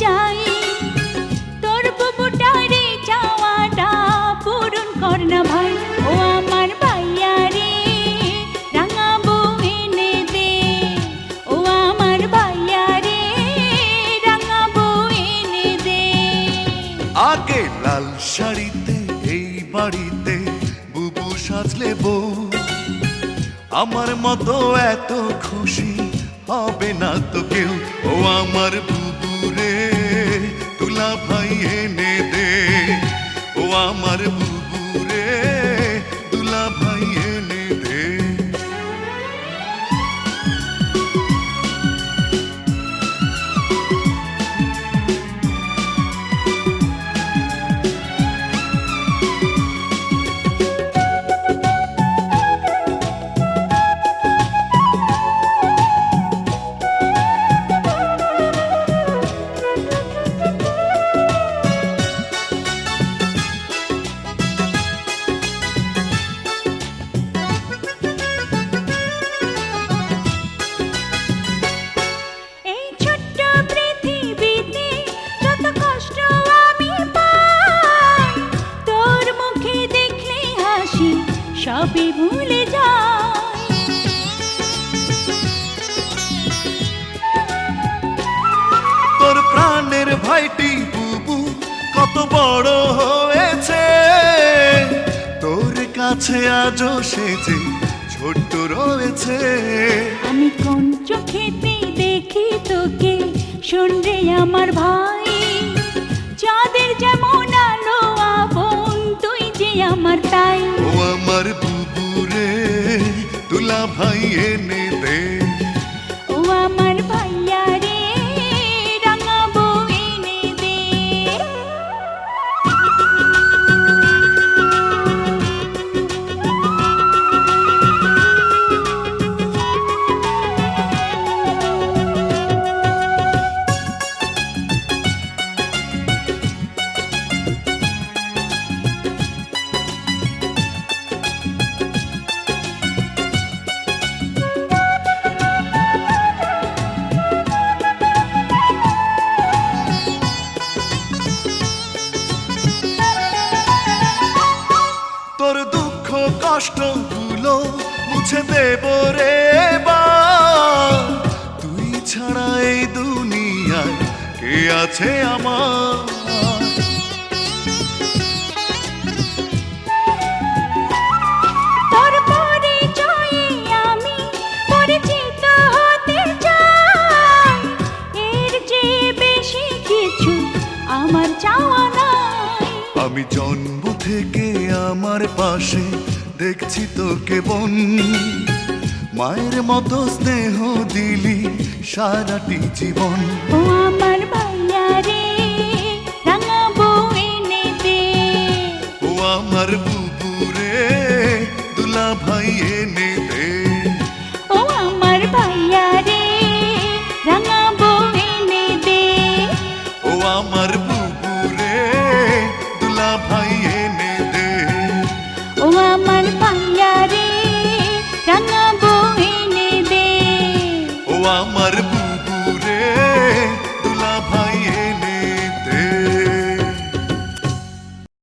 চাই, তোর বুবুটারে চাওয়াটা পূরণ কর না ভাই। ও আমার ভাইয়া রে রাঙা বউ এনে দে, ও আমার ভাইয়া রে রাঙা বউ এনে দে। আগে লাল শাড়িতে এই বাড়িতে বুবু সাজলে বউ, আমার মতো এত খুশি হবে না তো কেউ। ও আমার বুবু রে দুলা ভাই এনে দে, ও আমার বুবু রে দুলা ভাই এনে দে। এই ছোট্ট পৃথিবীতে যত কষ্ট আমি পাই, তোর মুখে দেখলে হাসি সবই ভুলে যাই। তোর প্রাণের ভাইটি বুবু কত বড় হয়েছে, তোর কাছে আজও সে যে ছোট্ট রয়েছে। আমি কোন চোখেতে দেখি তোকে, শোন রে আমার ভাই, চাঁদের যেমন আলো আপন তুই যে আমার তাই। ও আমার বুবু রে দুলা ভাই এনে দে, ও আমার ভাইয়া রে রাঙা বউ এনে দে। তোর দুঃখ কষ্ট গুলো মুছে দেব রে এবার, তুই ছাড়া এই দুনিয়ায় কে আছে আমার। তোর পরিচয়ে আমি পরিচিত হতে চাই, এর চেয়ে বেশি কিছু আমার চাওয়া নাই। আমি জন্ম থেকে আমার পাশে দেখছি তোকে বোন, মায়ের মতো স্নেহ দিলি সারাটি জীবন। ও আমার ভাইয়া রে রাঙা বউ এনে দে, ও আমার বুবু রে দুলা ভাই এনে দে, ও আমার ভাইয়া রে রাঙা বউ এনে দে। ও আমার বুবু রে দুলা ভাই এনে দে, ও আমার ভাইয়া রে রাঙা বউ এনে দে। ও আমার